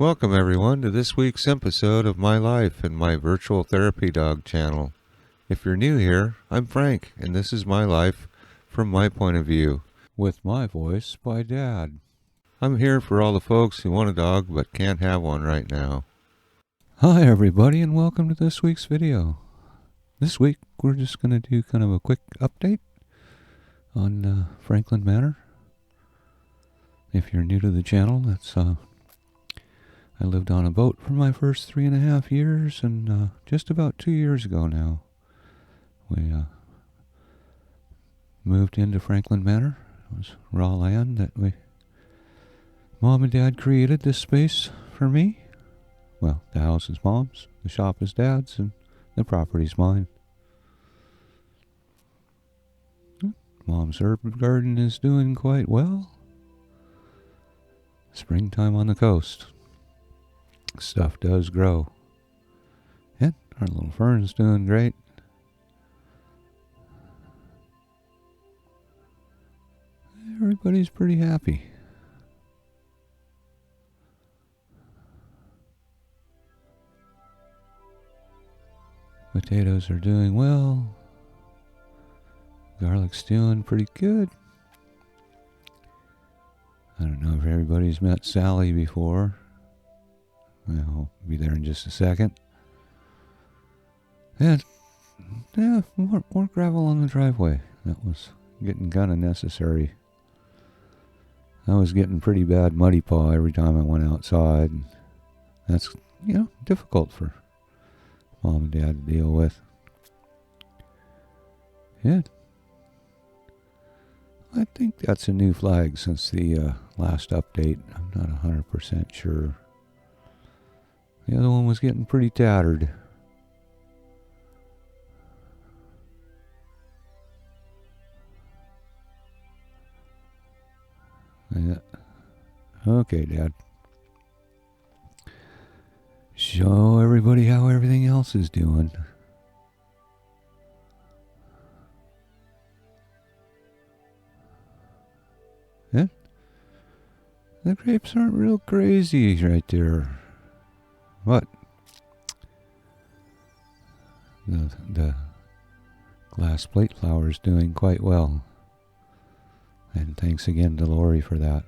Welcome everyone to this week's episode of My Life and my virtual therapy dog channel. If you're new here, I'm Frank, and this is my life from my point of view, with my voice by Dad. I'm here for all the folks who want a dog but can't have one right now. Hi everybody, and welcome to this week's video. This week we're just going to do kind of a quick update on Franklin Manor. If you're new to the channel, that's I lived on a boat for my first 3.5 years, and just about 2 years ago now, we moved into Franklin Manor. It was raw land that Mom and Dad created this space for me. Well, the house is Mom's, the shop is Dad's, and the property's mine. Mom's herb garden is doing quite well. Springtime on the coast. Stuff does grow. And our little fern's doing great. Everybody's pretty happy. Potatoes are doing well. Garlic's doing pretty good. I don't know if everybody's met Sally before. I'll be there in just a second. And yeah, more gravel on the driveway. That was getting kind of necessary. I was getting pretty bad muddy paw every time I went outside. And that's, difficult for Mom and Dad to deal with. Yeah. I think that's a new flag since the last update. I'm not 100% sure. The other one was getting pretty tattered. Yeah. Okay, Dad. Show everybody how everything else is doing. Yeah. The grapes aren't real crazy right there. But the glass plate flower is doing quite well. And thanks again to Lori for that.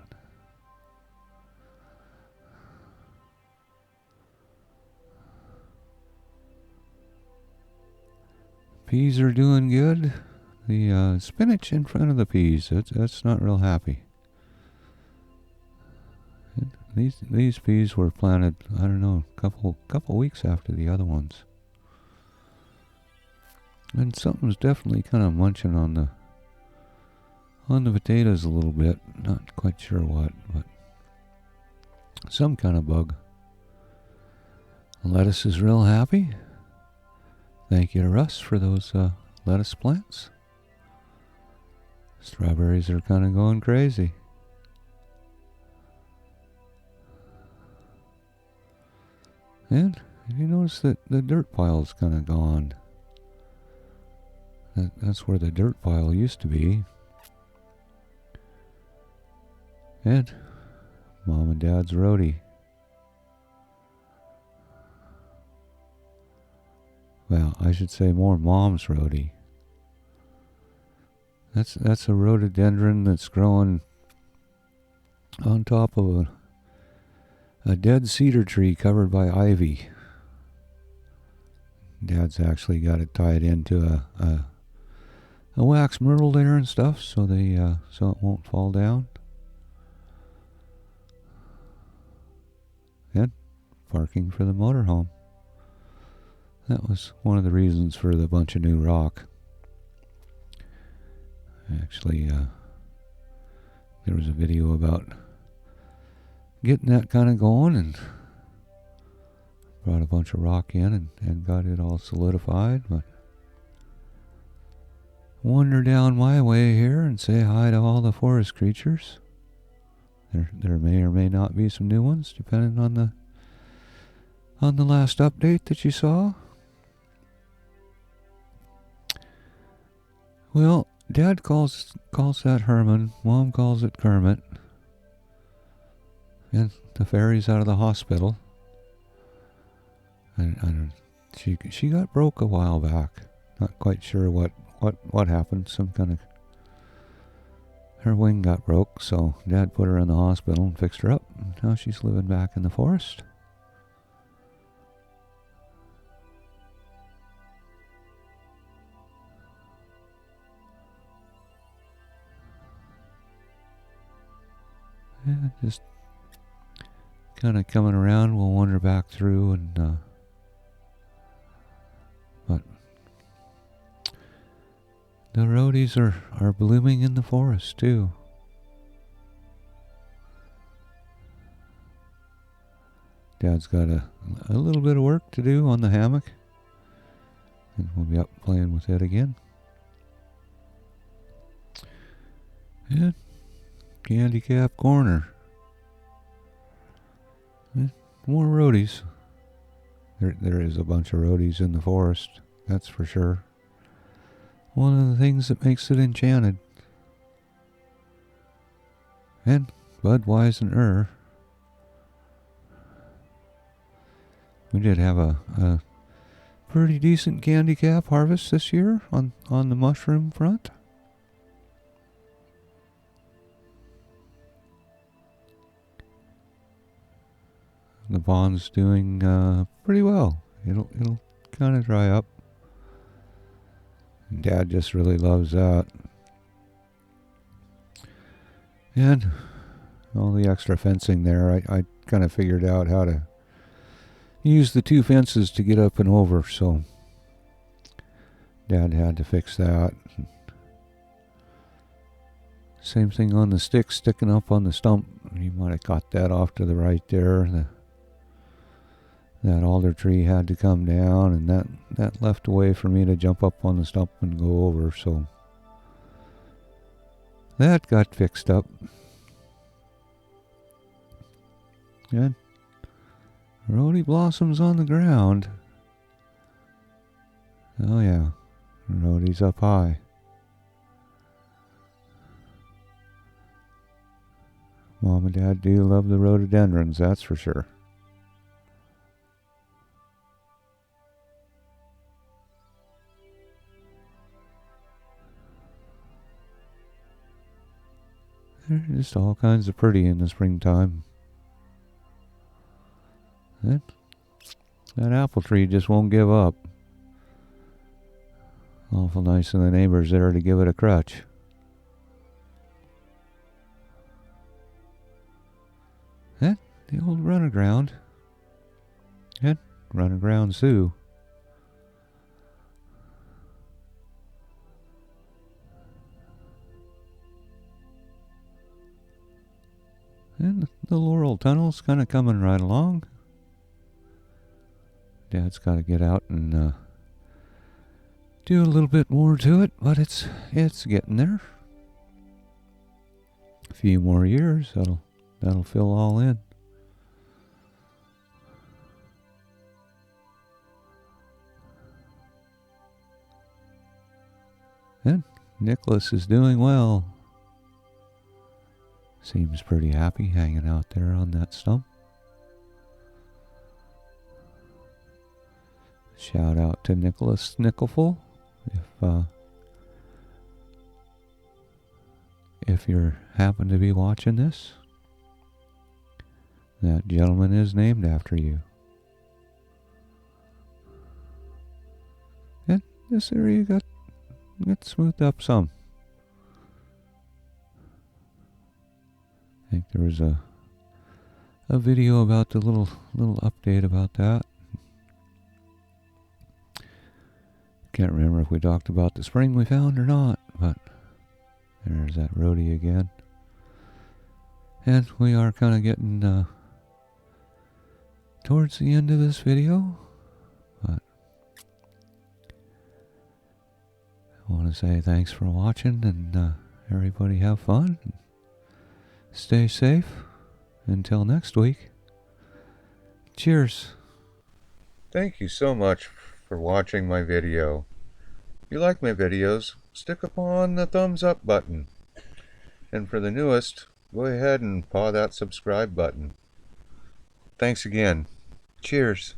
Peas are doing good. The spinach in front of the peas, that's not real happy. These peas were planted, I don't know, a couple weeks after the other ones. And something's definitely kind of munching on the potatoes a little bit. Not quite sure what, but some kind of bug. Lettuce is real happy. Thank you to Russ for those lettuce plants. Strawberries are kind of going crazy. And you notice that the dirt pile's kind of gone. That's where the dirt pile used to be. And Mom and Dad's rhodie. Well, I should say more Mom's rhodie. That's a rhododendron that's growing on top of a dead cedar tree covered by ivy. Dad's actually got it tied into a wax myrtle there and stuff, so it won't fall down. And parking for the motorhome. That was one of the reasons for the bunch of new rock. Actually, there was a video about getting that kind of going, and brought a bunch of rock in and got it all solidified. But wander down my way here and say hi to all the forest creatures. There may or may not be some new ones, depending on the last update that you saw. Well, Dad calls that Herman, Mom calls it Kermit. And the fairies out of the hospital. She got broke a while back. Not quite sure what happened. Some kind of, her wing got broke, so Dad put her in the hospital and fixed her up. And now she's living back in the forest. Yeah, just kind of coming around. We'll wander back through, and but the rhodies are blooming in the forest too. Dad's got a little bit of work to do on the hammock, and we'll be up playing with it again. And Candy Cap Corner. More rhodies. There is a bunch of rhodies in the forest, that's for sure. One of the things that makes it enchanted. And Budweiser. We did have a pretty decent candy cap harvest this year on the mushroom front. The pond's doing pretty well. It'll kind of dry up. Dad just really loves that. And all the extra fencing there, I kind of figured out how to use the 2 fences to get up and over, so Dad had to fix that. Same thing on the stick sticking up on the stump. You might have caught that off to the right there. That alder tree had to come down, and that left a way for me to jump up on the stump and go over, so that got fixed up. And rhodie blossoms on the ground. Oh yeah, rhodie's up high. Mom and Dad do love the rhododendrons, that's for sure. They're just all kinds of pretty in the springtime. That apple tree just won't give up. Awful nice of the neighbors there to give it a crutch. And the old runaground. And runaground Sue. And the Laurel Tunnel's kind of coming right along. Dad's got to get out and do a little bit more to it, but it's getting there. A few more years, that'll fill all in. And Nicholas is doing well. Seems pretty happy hanging out there on that stump. Shout out to Nicholas Nickelful. If you happen to be watching this, that gentleman is named after you. And this area got smoothed up some. I think there was a video about the little update about that. Can't remember if we talked about the spring we found or not, but there's that rhodie again. And we are kind of getting towards the end of this video, but I want to say thanks for watching, and everybody have fun. Stay safe. Until next week. Cheers. Thank you so much for watching my video. If you like my videos, stick upon the thumbs up button. And for the newest, go ahead and paw that subscribe button. Thanks again. Cheers.